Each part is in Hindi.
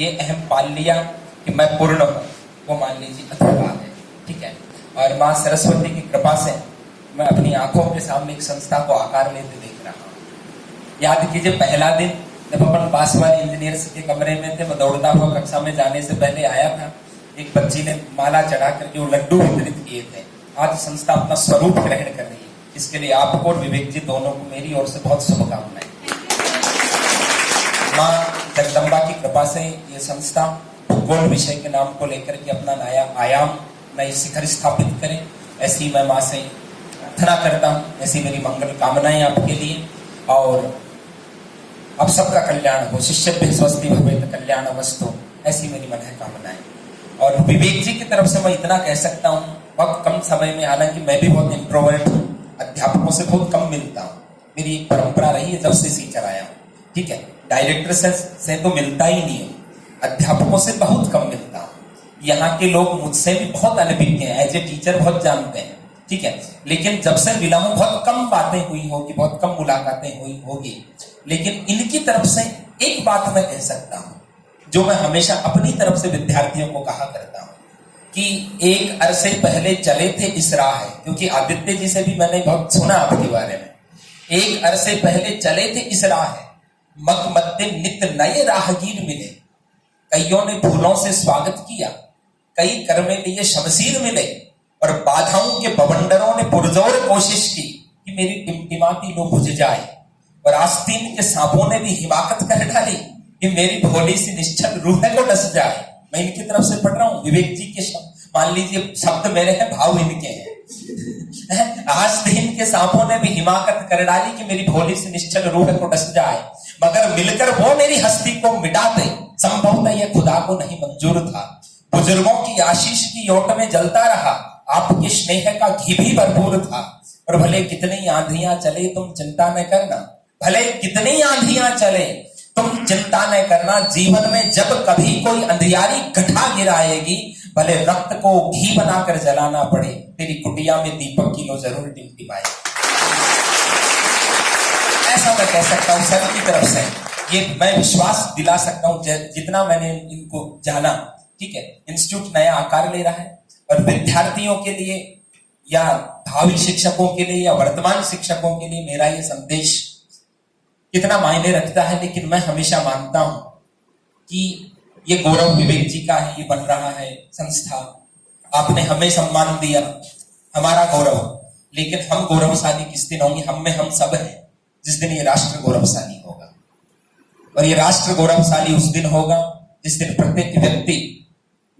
ये अहम पाल लिया कि मैं पूर्ण हूं, वो मान लीजिए अधूरा है। ठीक है। और माँ सरस्वती की कृपा से मैं अपनी आंखों के सामने एक संस्था को आकार लेते देख रहा हूँ। याद कीजिए पहला दिन जब अपन बांसवाड़ी इंजीनियर्स के कमरे में थे, मैं दौड़ता हुआ कक्षा में जाने से पहले आया था, एक बच्ची ने माला चढ़ा करके वो लड्डू वितरित किए थे। आज संस्था अपना स्वरूप ग्रहण कर रही है, इसके लिए आपको और विवेक जी दोनों को मेरी ओर से बहुत शुभकामनाएं। माँ जगदम्बा की कृपा से ये संस्था भूगोल विषय के नाम को लेकर के अपना नया आयाम, नई शिखर स्थापित करें, ऐसी मैं माँ से प्रार्थना करता हूँ। ऐसी मेरी मंगल कामनाएं आपके लिए, और अब सबका कल्याण हो। शिष्यभ्य स्वस्ति भवेत् कल्याणमस्तु, ऐसी मेरी मन है कामनाएं। और विवेक जी की तरफ से मैं इतना कह सकता हूँ, बहुत कम समय में, हालांकि मैं भी बहुत इंट्रोवर्ट हूँ, अध्यापकों से बहुत कम मिलता हूँ, मेरी एक परंपरा रही है जब से सीकर आया हूँ। ठीक है। डायरेक्टर से तो मिलता ही नहीं हूँ, अध्यापकों से बहुत कम मिलता हूँ। यहाँ के लोग मुझसे भी बहुत अनभिज्ञ हैं, एज ए टीचर बहुत जानते हैं। ठीक है। लेकिन जब से मिला हूं बहुत कम बातें हुई होगी, बहुत कम मुलाकातें हुई होगी, लेकिन इनकी तरफ से एक बात मैं कह सकता हूं, जो मैं हमेशा अपनी तरफ से विद्यार्थियों को कहा करता हूं, कि एक अरसे पहले चले थे इस राह है, क्योंकि आदित्य जी से भी मैंने बहुत सुना आपके बारे में। एक अरसे पहले चले थे इस राह है, मग मध्य नित्य नए राहगीर मिले, कईयों ने फूलों से स्वागत किया, कई कर्मे लिए शमशीर मिले, और बाधाओं के बवंडरों ने पुरजोर कोशिश की कि मेरी टिमटिमाती लो बुझ जाए, और आस्तीन के सांपों ने भी हिमाकत कर डाली कि मेरी भोली सी निश्चल रूह को डस जाए। मैं इनकी तरफ से पढ़ रहा हूं, विवेक जी के शब्द, मान लीजिए शब्द मेरे हैं, भाव इनके हैं। आस्तीन के सांपों ने भी हिमाकत कर डाली कि मेरी भोली सी निश्चल रूह को डस जाए, मगर मिलकर वो मेरी हस्ती को मिटा दे, संभवतः यह खुदा को नहीं मंजूर था। बुजुर्गों की आशीष की ओट में जलता रहा, आपके स्नेह का घी भी भरपूर था। और भले कितनी आंधियां चले तुम चिंता न करना, भले कितनी आंधियां चले तुम चिंता न करना, जीवन में जब कभी कोई अंधियारी घटा गिराएगी, भले रक्त को घी बनाकर जलाना पड़े, तेरी कुटिया में दीपक की लो जरूर टिमटिमाए। ऐसा मैं कह सकता हूं सर की तरफ से, ये मैं विश्वास दिला सकता हूं जितना मैंने इनको जाना। ठीक है। इंस्टीट्यूट नया आकार ले रहा है, और विद्यार्थियों के लिए या भावी शिक्षकों के लिए या वर्तमान शिक्षकों के लिए मेरा ये संदेश कितना मायने रखता है, लेकिन मैं हमेशा मानता हूं कि ये गौरव विवेक जी का है, ये बन रहा है संस्था, आपने हमें सम्मान दिया, हमारा गौरव, लेकिन हम गौरवशाली किस दिन होंगे, हम में हम सब हैं, जिस दिन ये राष्ट्र गौरवशाली होगा। और ये राष्ट्र गौरवशाली उस दिन होगा जिस दिन प्रत्येक व्यक्ति,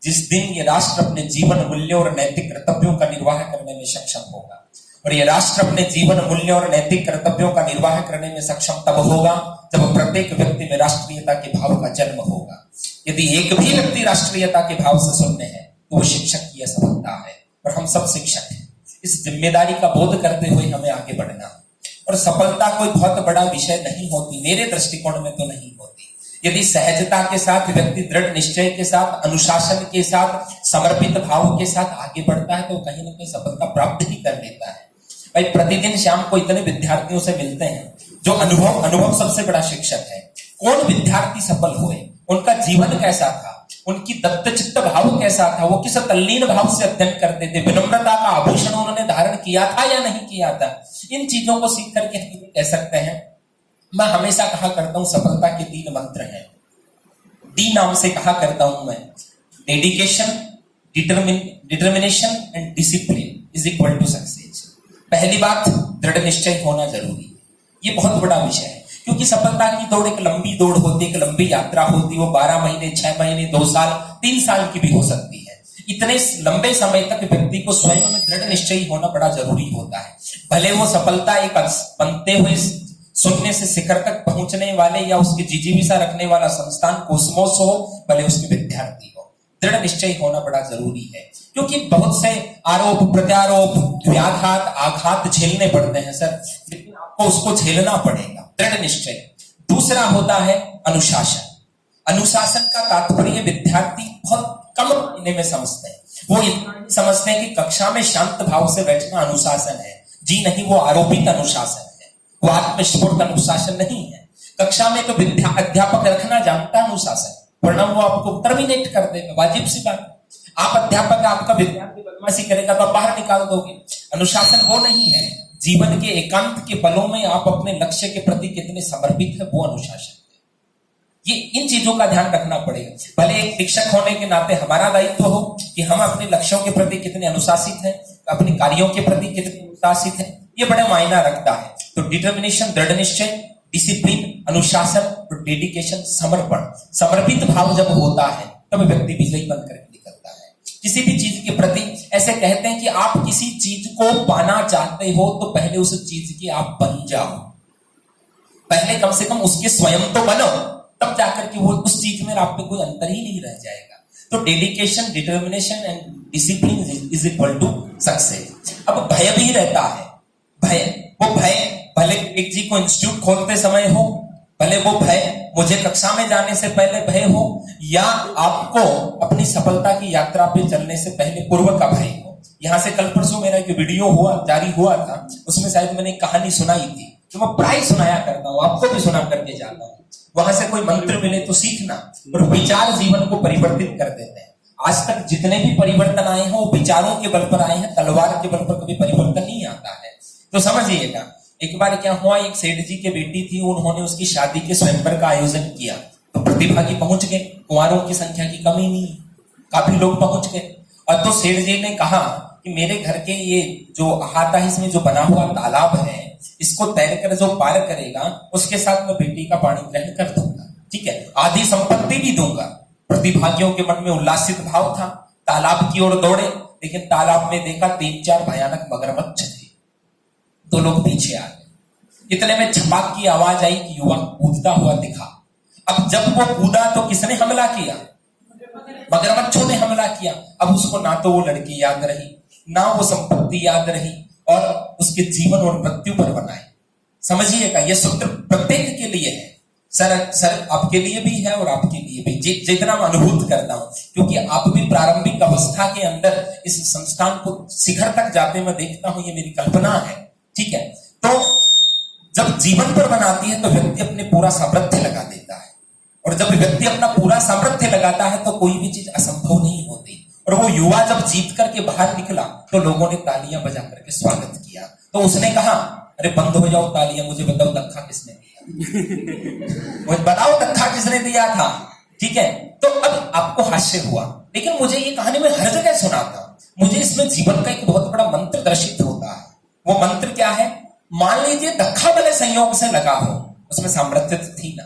जिस दिन ये राष्ट्र अपने जीवन मूल्यों और नैतिक कर्तव्यों का निर्वाह करने में सक्षम होगा। और ये राष्ट्र अपने जीवन मूल्यों और नैतिक कर्तव्यों का निर्वाह करने में सक्षम तब होगा जब प्रत्येक व्यक्ति में राष्ट्रीयता के भाव का जन्म होगा। यदि एक भी व्यक्ति राष्ट्रीयता के भाव से शून्य है तो वो शिक्षक की असफलता है, और हम सब शिक्षक हैं। इस जिम्मेदारी का बोध करते हुए हमें आगे बढ़ना, और सफलता कोई बहुत बड़ा विषय नहीं होती, मेरे दृष्टिकोण में तो नहीं होती। यदि सहजता के साथ व्यक्ति दृढ़ निश्चय के साथ, अनुशासन के साथ, समर्पित भाव के साथ आगे बढ़ता है तो कहीं ना कहीं सफलता प्राप्त ही कर लेता है। भाई प्रतिदिन शाम को इतने विद्यार्थियों से मिलते हैं जो अनुभव सबसे बड़ा शिक्षक है। कौन विद्यार्थी सफल हुए, उनका जीवन कैसा था, उनकी दत्तचित्त भाव कैसा था, वो किस तल्लीन भाव से अध्ययन करते थे, विनम्रता का आभूषण उन्होंने धारण किया था या नहीं किया था, इन चीजों को सीख करके हम कह सकते हैं। मैं हमेशा कहा करता हूं सफलता के 3 मंत्र हैं, डी नाम से कहा करता हूं मैं, dedication, determination and discipline is equal to success. पहली बात, दृढ़ निश्चय होना जरूरी है, ये बहुत बड़ा विषय है, क्योंकि सफलता की दौड़ एक लंबी दौड़ होती है, एक लंबी यात्रा होती है, वो 12 महीने, 6 महीने, 2 साल, 3 साल की भी हो सकती है। इतने लंबे समय तक व्यक्ति को स्वयं में दृढ़ निश्चयी होना बड़ा जरूरी होता है। भले वो सफलता एक बनते हुए शून्य से शिखर तक पहुंचने वाले या उसकी जिजीविका रखने वाला संस्थान कोस्मोस हो, भले उसके विद्यार्थी हो, दृढ़ निश्चय होना बड़ा जरूरी है। क्योंकि बहुत से आरोप प्रत्यारोप, व्याघात, आघात झेलने पड़ते हैं सर, लेकिन आपको उसको झेलना पड़ेगा, दृढ़ निश्चय। दूसरा होता है अनुशासन। अनुशासन का तात्पर्य विद्यार्थी बहुत कम महीने में समझते हैं, वो इतना समझते हैं कि कक्षा में शांत भाव से बैठना अनुशासन है। जी नहीं, वो आरोपित अनुशासन है, वो आत्मस्फूर्त अनुशासन नहीं है। कक्षा में तो अध्यापक रखना जानता अनुशासन, वरना वो आपको टर्मिनेट कर देगा, वाजिब सी बात। आप अध्यापक, आपका विद्यार्थी बदमाशी करेगा तो आप बाहर निकाल दोगे। अनुशासन वो नहीं है, जीवन के एकांत के पलों में आप अपने लक्ष्य के प्रति कितने समर्पित है, वो अनुशासन है। ये इन चीजों का ध्यान रखना पड़ेगा। भले एक शिक्षक होने के नाते हमारा दायित्व हो कि हम अपने लक्ष्यों के प्रति कितने अनुशासित हैं, अपने कार्यों के प्रति कितने अनुशासित हैं, ये बड़ा मायना रखता है। तो डिटर्मिनेशन, दृढ़ निश्चय, डिसिप्लिन, अनुशासन और डेडिकेशन, समर्पण, समर्पित भाव जब होता है तब व्यक्ति विजयी बनकर निकलता है किसी भी चीज के प्रति। ऐसे कहते हैं कि आप किसी चीज को पाना चाहते हो तो पहले उस चीज के आप बन जाओ, पहले कम से कम उसके स्वयं तो बनो, तब जाकर के वो उस चीज में आप पे कोई अंतर ही नहीं रह जाएगा। तो dedication, determination and discipline is equal to success. अब भय भी रहता है, भय, वो भय भले एक जी को इंस्टीट्यूट खोलते समय हो, भले वो भय मुझे कक्षा में जाने से पहले भय हो, या आपको अपनी सफलता की यात्रा पे चलने से पहले पूर्व का भय हो। यहां से कल परसों मेरा एक वीडियो जारी हुआ था, उसमें शायद मैंने एक कहानी सुनाई थी, तो मैं प्राय सुनाया करता हूँ, आपको भी सुना करके जाता हूँ। वहां से कोई मंत्र मिले तो सीखना, और विचार जीवन को परिवर्तित कर देते हैं। आज तक जितने भी परिवर्तन आए हैं वो विचारों के बल पर आए हैं, तलवार के बल पर कभी परिवर्तन नहीं आता है। तो समझिएगा, एक बार क्या हुआ, एक सेठ जी की बेटी थी, उन्होंने उसकी शादी के स्वयंवर का आयोजन किया, तो प्रतिभागी पहुंच गए, कुंवारों की संख्या की कमी नहीं, काफी लोग पहुंच गए। और तो सेठ जी ने कहा कि मेरे घर के ये जो अहाता है, इसमें जो बना हुआ तालाब है, इसको तैर कर जो पार करेगा उसके साथ मैं बेटी का पाणी ग्रहण कर दूंगा, ठीक है, आधी संपत्ति भी दूंगा। प्रतिभागियों के मन में उल्लासित भाव था, तालाब की ओर दौड़े, लेकिन तालाब में देखा 3-4 भयानक मगरमच्छ थे। तो लोग पीछे आ गए। इतने में छपाक की आवाज आई कि युवक कूदता हुआ दिखा। अब जब वो कूदा तो किसने हमला किया? मगरमच्छों ने हमला किया। अब उसको ना तो वो लड़की याद रही, ना वो संपत्ति याद रही, और उसके जीवन और मृत्यु पर बनाए। समझिएगा, ये सूत्र प्रत्येक के लिए है, सर आपके लिए भी है और आपके लिए भी, जितना मैं अनुभूत करता हूं, क्योंकि आप भी प्रारंभिक अवस्था के अंदर इस संस्थान को शिखर तक जाते मैं देखता हूं, ये मेरी कल्पना है, ठीक है। तो जब जीवन पर बनाती है तो व्यक्ति अपने पूरा सामर्थ्य लगा देता है, और जब व्यक्ति अपना पूरा सामर्थ्य लगाता है तो कोई भी चीज असंभव नहीं होती। और वो युवा जब जीत करके बाहर निकला तो लोगों ने तालियां बजा करके स्वागत किया। तो उसने कहा, अरे बंद हो जाओ तालियां, मुझे बताओ धक्का किसने दिया, मुझे बताओ धक्का किसने दिया था, ठीक है। तो अब आपको हास्य हुआ, लेकिन मुझे ये कहानी में हर जगह सुनाता हूं, मुझे इसमें जीवन का एक बहुत बड़ा मंत्र दर्शित होता है। वो मंत्र क्या है? मान लीजिए धक्का भले संयोग से लगा हो, उसमें सामर्थ्य थी ना,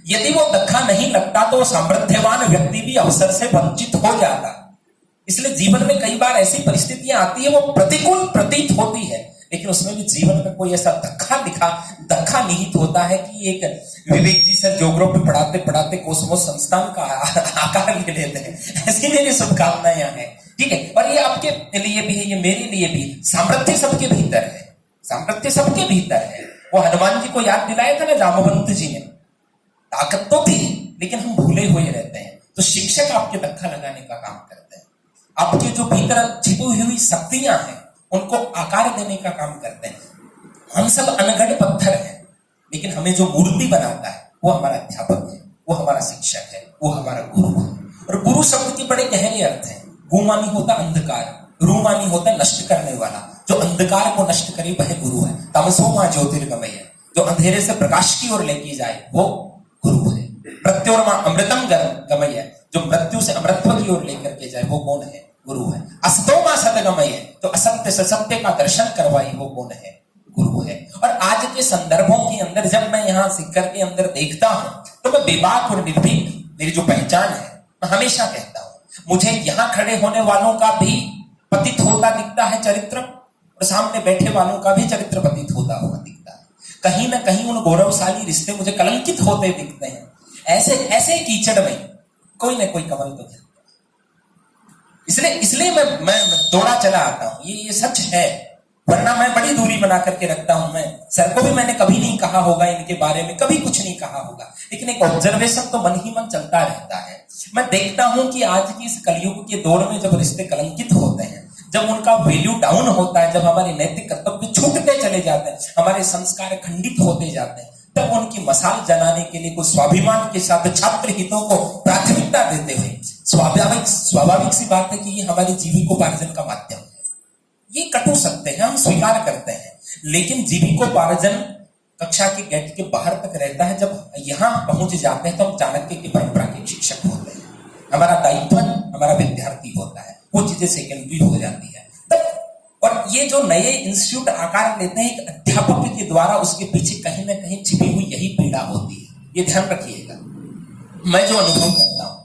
यदि वो धक्का नहीं लगता तो सामर्थ्यवान व्यक्ति भी अवसर से वंचित हो जाता। इसलिए जीवन में कई बार ऐसी परिस्थितियां आती है, वो प्रतिकूल प्रतीत होती है, लेकिन उसमें भी जीवन का कोई ऐसा धक्का निहित होता है कि एक विवेक जी सर ज्योग्राफी पढ़ाते पढ़ाते कोसमोस संस्थान का आकार ले लेते हैं। ऐसी मेरी शुभकामनाएं हैं, ठीक है। और ये आपके लिए भी है, ये मेरे लिए भी। सामर्थ्य सबके भीतर है, सामर्थ्य सबके भीतर है। वो हनुमान जी को याद दिलाया था ना जामवंत जी ने, ताकत तो थी लेकिन हम भूले हुए रहते हैं। तो शिक्षक आपके धक्का लगाने का काम करते हैं, आपके जो भीतर छिपी हुई शक्तियां हैं उनको आकार देने का काम करते हैं। हम सब अनगढ़ पत्थर हैं, लेकिन हमें जो मूर्ति बनाता है वो हमारा अध्यापक है, वो हमारा शिक्षक है, वो हमारा गुरु है। और गुरु शब्द के बड़े गहरे अर्थ हैं। गु मानी होता अंधकार, रू मानी होता नष्ट करने वाला। जो अंधकार को नष्ट करे वह गुरु है। तमसो मां ज्योतिर्गमय, जो अंधेरे से प्रकाश की ओर लेके जाए वो गुरु है। मृत्योर्मा अमृतम गमय, जो मृत्यु से अमृतत्व की ओर लेकर के जाए वो कौन है? गुरु है। असतोमा सतगमय, तो असत्य से सत्य का दर्शन करवाई वो कौन है? गुरु है। और आज के संदर्भों के अंदर जब मैं यहाँ शिखर के अंदर देखता हूं तो मैं बेबाक और निर्भीक, मेरी जो पहचान है, मैं हमेशा कहता हूं मुझे यहाँ खड़े होने वालों का भी पतित होता दिखता है चरित्र, और सामने बैठे वालों का भी चरित्र पतित होता हुआ दिखता है। कहीं ना कहीं उन गौरवशाली रिश्ते मुझे कलंकित होते दिखते हैं। ऐसे कीचड़ में कोई ना कोई कमल तो है। इसलिए मैं दौड़ा चला आता हूं, ये सच है, वरना मैं बड़ी दूरी बना करके रखता हूं। मैं सर को भी मैंने कभी नहीं कहा होगा इनके बारे में, कभी कुछ नहीं कहा होगा, लेकिन एक ऑब्जर्वेशन तो मन ही मन चलता रहता है। मैं देखता हूं कि आज की इस कलयुग के दौर में जब रिश्ते कलंकित होते हैं, जब उनका वैल्यू डाउन होता है, जब हमारे नैतिक कर्तव्य छूटते चले जाते हैं, हमारे संस्कार खंडित होते जाते हैं, तब उनकी मसाल जलाने के लिए कुछ स्वाभिमान के साथ छात्र हितों को प्राथमिकता देते हुए स्वाभाविक सी बात है कि ये हमारे जीविकोपार्जन का माध्यम है। ये कटु सत्य है, हम स्वीकार करते हैं, लेकिन जीविकोपार्जन कक्षा के गेट के बाहर तक रहता है। जब यहां पहुंच जाते हैं तो हम चाणक्य की परंपरा के शिक्षक होते हैं। हमारा दायित्व हमारा विद्यार्थी होता है, वो चीजें सेकेंडरी हो जाती है तब। और ये जो नए इंस्टीट्यूट आकार लेते हैं एक अध्यापक के द्वारा, उसके पीछे कहीं ना कहीं छिपी हुई यही पीड़ा होती है। ये ध्यान रखिएगा। मैं जो अनुभव करता हूं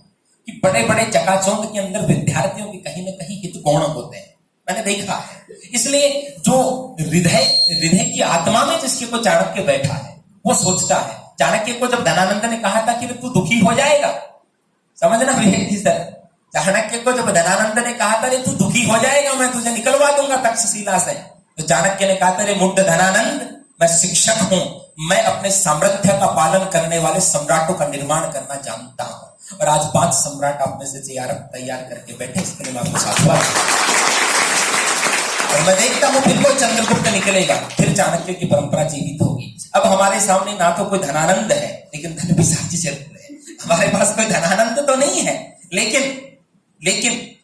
कि बड़े बड़े चकाचौंध के अंदर विद्यार्थियों के कहीं ना कहीं हित गौण होते हैं, मैंने देखा है। इसलिए जो हृदय की आत्मा में जिसके को चाणक्य बैठा है, वो सोचता है। चाणक्य को जब धनानंद ने कहा था कि तू दुखी हो जाएगा, समझना विवेक जी सर, चाणक्य को जब धनानंद ने कहा था तू दुखी हो जाएगा, मैं तुझे निकलवा दूंगा तक्षशिला से, तो चाणक्य ने कहा था रे मुड्ड धनानंद, मैं शिक्षक हूं, मैं अपने सामर्थ्य का पालन करने वाले सम्राटों का निर्माण करना जानता हूं। और आज 5 सम्राट आप में से तैयार करके बैठे, इसके लिए मैं आपको साधुवाद। और मैं देखता हूं फिर कोई चंद्रगुप्त निकलेगा, फिर चाणक्य की परंपरा जीवित होगी। अब हमारे सामने ना तो कोई धनानंद है, लेकिन धन पिशाची चल रहे हैं। हमारे पास कोई धनानंद तो नहीं है, लेकिन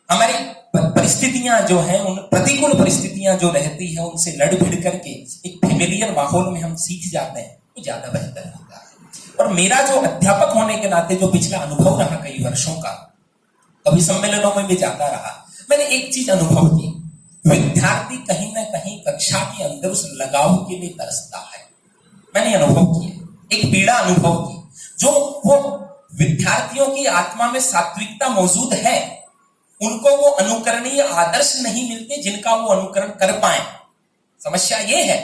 हमारी परिस्थितियां जो है, उन प्रतिकूल परिस्थितियां जो रहती है, उनसे लड़ भिड़ करके एक फेमिलियर माहौल में हम सीख जाते हैं, वो ज्यादा बेहतर होता है। और मेरा जो अध्यापक होने के नाते जो पिछला अनुभव रहा कई वर्षों का, कभी सम्मेलनों में भी जाता रहा, मैंने एक चीज अनुभव की, विद्यार्थी कहीं ना कहीं कक्षा के अंदर उस लगाव के लिए तरसता है। मैंने अनुभव किया, एक पीड़ा अनुभव की, जो वो विद्यार्थियों की आत्मा में सात्विकता मौजूद है, उनको वो अनुकरणीय आदर्श नहीं मिलते जिनका वो अनुकरण कर पाए। समस्या ये है,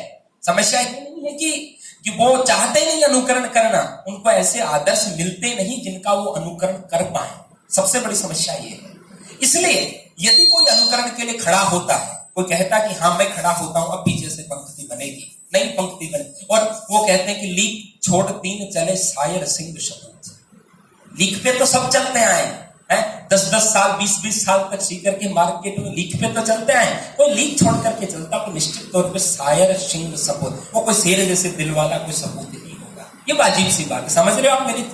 समस्या ये नहीं है कि वो चाहते नहीं अनुकरण करना, उनको ऐसे आदर्श मिलते नहीं जिनका वो अनुकरण कर पाए। सबसे बड़ी समस्या ये है। इसलिए यदि कोई अनुकरण के लिए खड़ा होता है, कोई कहता कि हाँ मैं खड़ा होता हूं, अब पीछे से पंक्ति बनेगी, नहीं पंक्ति बने, और वो कहते हैं कि लीक छोड़ 3 चले शायर सिंह शब्द। लीक पे तो सब चलते आए हैं, 10-10 साल 20-20 साल तक सीकर के मार्केट में लीक पे तो चलते आए। कोई लीक छोड़ करके चलता, कोई निश्चित तौर पे शायर सिंह सपूत, वो कोई शेर जैसे दिल वाला कोई सपूत ही होगा। ये वाजिब सी बात है। समझ रहे हो आप मेरी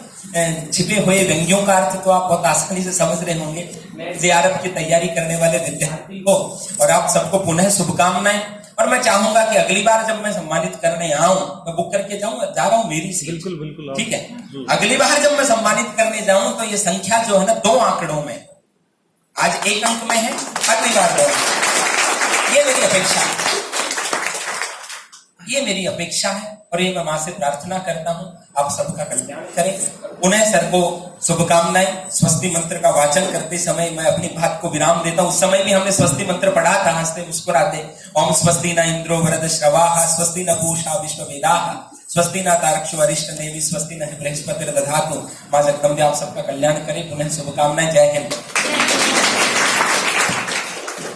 छिपे हुए व्यंग्यों का अर्थ तो आप बहुत आसानी से समझ रहे होंगे। मैं जियारत की तैयारी करने वाले विद्यार्थी को और आप सबको पुनः शुभकामनाएं। और मैं चाहूंगा कि अगली बार जब मैं सम्मानित करने आऊं, मैं बुक करके जा रहा हूं मेरी सीट, बिल्कुल ठीक है। अगली बार जब मैं सम्मानित करने जाऊं तो ये संख्या जो है ना 2 आंकड़ों में, आज 1 अंक में है, अगली बार 2। ये मेरी अपेक्षा है, ये मेरी अपेक्षा है। और ये मैं मां से प्रार्थना करता हूं आप सबका कल्याण करें। उन्हें सर को शुभकामनाएं। स्वस्ति मंत्र का वाचन करते समय मैं अपनी बात को विराम देता हूं। उस समय भी हमने स्वस्ति मंत्र पढ़ा था हंसते मुस्कुराते। ओम स्वस्ति न इंद्रो वरद श्रवाः, स्वस्ति न पूषा विश्ववेदाः, स्वस्ति न तारक्षो अरिष्ट नेमि, स्वस्ति न बृहस्पतिर्दधातु। मां जगदम्बे आप सबका कल्याण करे। पुनः शुभकामनाएं। जय हिंद।